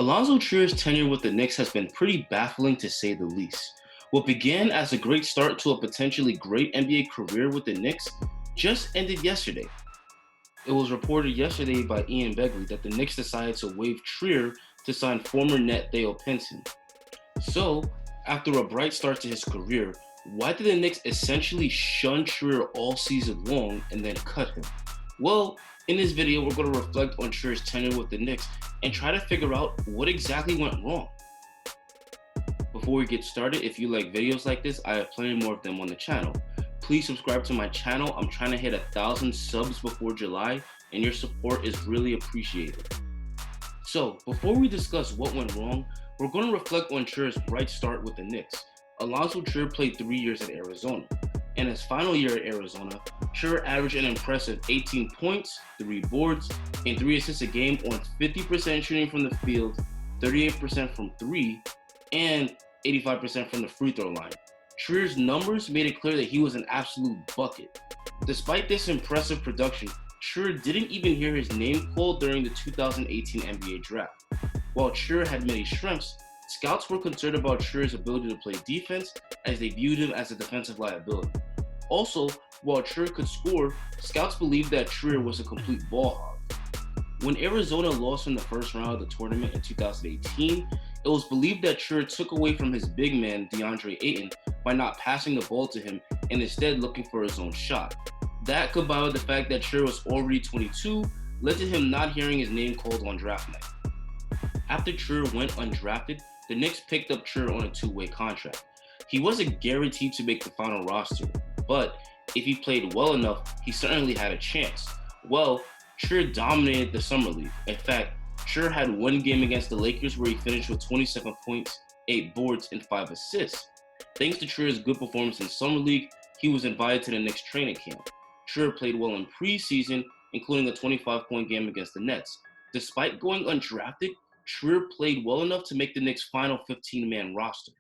Alonzo Trier's tenure with the Knicks has been pretty baffling to say the least. What began as a great start to a potentially great NBA career with the Knicks just ended yesterday. It was reported yesterday by Ian Begley that the Knicks decided to waive Trier to sign former net Theo Pinson. So, after a bright start to his career, why did the Knicks essentially shun Trier all season long and then cut him? Well, in this video, we're going to reflect on Trier's tenure with the Knicks and try to figure out what exactly went wrong. Before we get started, if you like videos like this, I have plenty more of them on the channel. Please subscribe to my channel. I'm trying to hit 1,000 subs before July, and your support is really appreciated. So, before we discuss what went wrong, we're going to reflect on Trier's bright start with the Knicks. Alonzo Trier played 3 years at Arizona. In his final year at Arizona, Trier averaged an impressive 18 points, 3 boards, and 3 assists a game on 50% shooting from the field, 38% from 3, and 85% from the free throw line. Trier's numbers made it clear that he was an absolute bucket. Despite this impressive production, Trier didn't even hear his name called during the 2018 NBA draft. While Trier had many strengths, scouts were concerned about Trier's ability to play defense as they viewed him as a defensive liability. Also, while Trier could score, scouts believed that Trier was a complete ball hog. When Arizona lost in the first round of the tournament in 2018, it was believed that Trier took away from his big man DeAndre Ayton by not passing the ball to him and instead looking for his own shot. That, combined with the fact that Trier was already 22, led to him not hearing his name called on draft night. After Trier went undrafted, the Knicks picked up Trier on a 2-way contract. He wasn't guaranteed to make the final roster, but if he played well enough, he certainly had a chance. Well, Trier dominated the summer league. In fact, Trier had one game against the Lakers where he finished with 27 points, 8 boards, and 5 assists. Thanks to Trier's good performance in summer league, he was invited to the Knicks training camp. Trier played well in preseason, including a 25-point game against the Nets. Despite going undrafted, Trier played well enough to make the Knicks' final 15-man roster.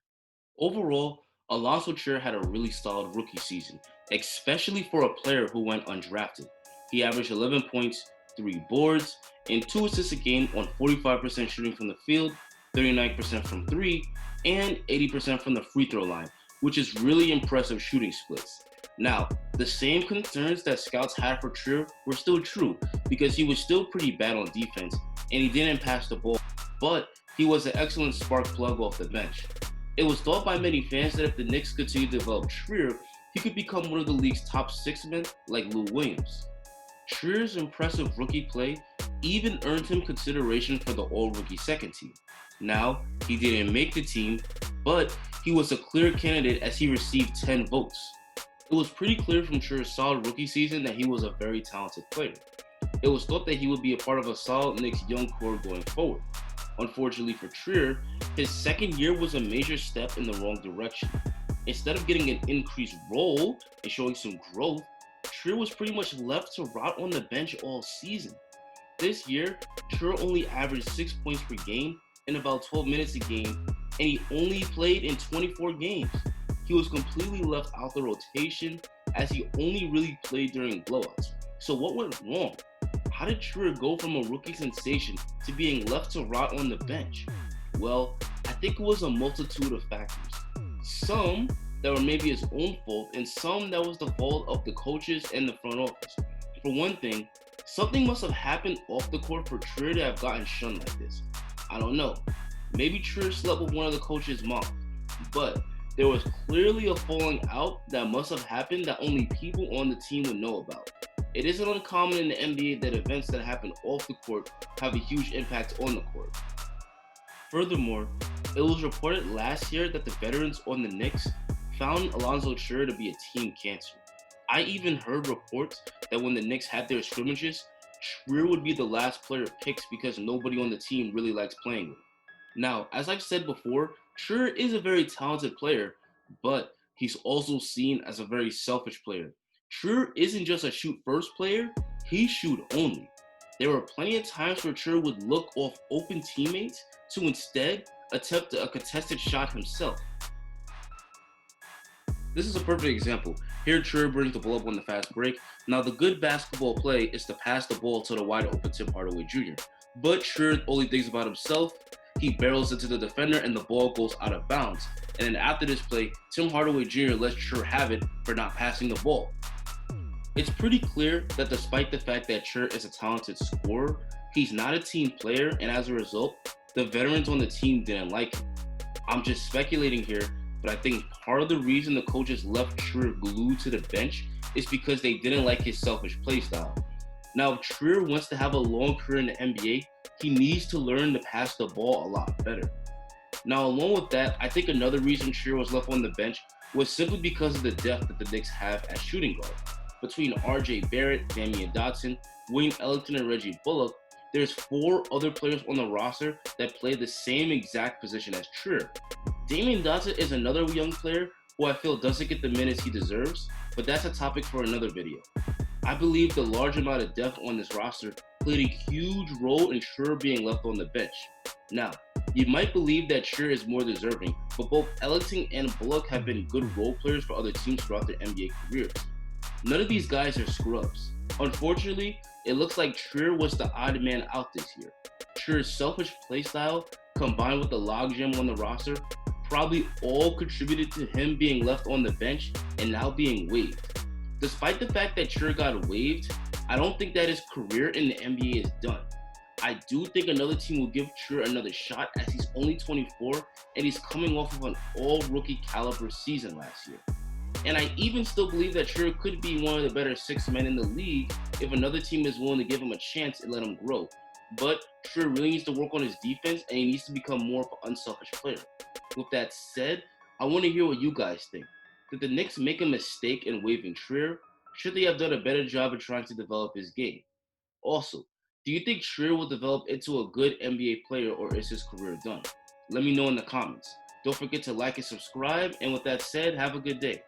Overall, Alonzo Trier had a really solid rookie season, especially for a player who went undrafted. He averaged 11 points, 3 boards, and 2 assists a game on 45% shooting from the field, 39% from 3, and 80% from the free throw line, which is really impressive shooting splits. Now, the same concerns that scouts had for Trier were still true because he was still pretty bad on defense and he didn't pass the ball, but he was an excellent spark plug off the bench. It was thought by many fans that if the Knicks continued to develop Trier, he could become one of the league's top 6 men like Lou Williams. Trier's impressive rookie play even earned him consideration for the All-Rookie second team. Now, he didn't make the team, but he was a clear candidate as he received 10 votes. It was pretty clear from Trier's solid rookie season that he was a very talented player. It was thought that he would be a part of a solid Knicks young core going forward. Unfortunately for Trier, his second year was a major step in the wrong direction. Instead of getting an increased role and showing some growth, Trier was pretty much left to rot on the bench all season. This year, Trier only averaged 6 points per game and about 12 minutes a game, and he only played in 24 games. He was completely left out the rotation as he only really played during blowouts. So what went wrong? How did Trier go from a rookie sensation to being left to rot on the bench? Well, I think it was a multitude of factors. Some that were maybe his own fault, and some that was the fault of the coaches and the front office. For one thing, something must have happened off the court for Trier to have gotten shunned like this. I don't know. Maybe Trier slept with one of the coaches' moms, but there was clearly a falling out that must have happened that only people on the team would know about. It isn't uncommon in the NBA that events that happen off the court have a huge impact on the court. Furthermore, it was reported last year that the veterans on the Knicks found Alonzo Trier to be a team cancer. I even heard reports that when the Knicks had their scrimmages, Trier would be the last player picked because nobody on the team really likes playing with him. Now, as I've said before, Trier is a very talented player, but he's also seen as a very selfish player. Trier isn't just a shoot-first player, he's shoot-only. There were plenty of times where Trier would look off open teammates to instead attempt a contested shot himself. This is a perfect example. Here, Trier brings the ball up on the fast break. Now, the good basketball play is to pass the ball to the wide open Tim Hardaway Jr. But Trier only thinks about himself He barrels into the defender and the ball goes out of bounds. And then after this play, Tim Hardaway Jr. lets Trier have it for not passing the ball. It's pretty clear that despite the fact that Trier is a talented scorer, he's not a team player, and as a result, the veterans on the team didn't like him. I'm just speculating here, but I think part of the reason the coaches left Trier glued to the bench is because they didn't like his selfish play style. Now, if Trier wants to have a long career in the NBA, he needs to learn to pass the ball a lot better. Now, along with that, I think another reason Trier was left on the bench was simply because of the depth that the Knicks have at shooting guard. Between R.J. Barrett, Damian Dotson, William Ellington, and Reggie Bullock, there's 4 other players on the roster that play the same exact position as Trier. Damian Dotson is another young player who I feel doesn't get the minutes he deserves, but that's a topic for another video. I believe the large amount of depth on this roster played a huge role in Trier being left on the bench. Now, you might believe that Trier is more deserving, but both Ellington and Bullock have been good role players for other teams throughout their NBA careers. None of these guys are scrubs. Unfortunately, it looks like Trier was the odd man out this year. Trier's selfish playstyle, combined with the logjam on the roster, probably all contributed to him being left on the bench and now being waived. Despite the fact that Trier got waived, I don't think that his career in the NBA is done. I do think another team will give Trier another shot as he's only 24 and he's coming off of an all-rookie caliber season last year. And I even still believe that Trier could be one of the better 6 men in the league if another team is willing to give him a chance and let him grow. But Trier really needs to work on his defense and he needs to become more of an unselfish player. With that said, I want to hear what you guys think. Did the Knicks make a mistake in waiving Trier? Should they have done a better job of trying to develop his game? Also, do you think Trier will develop into a good NBA player or is his career done? Let me know in the comments. Don't forget to like and subscribe, and with that said, have a good day.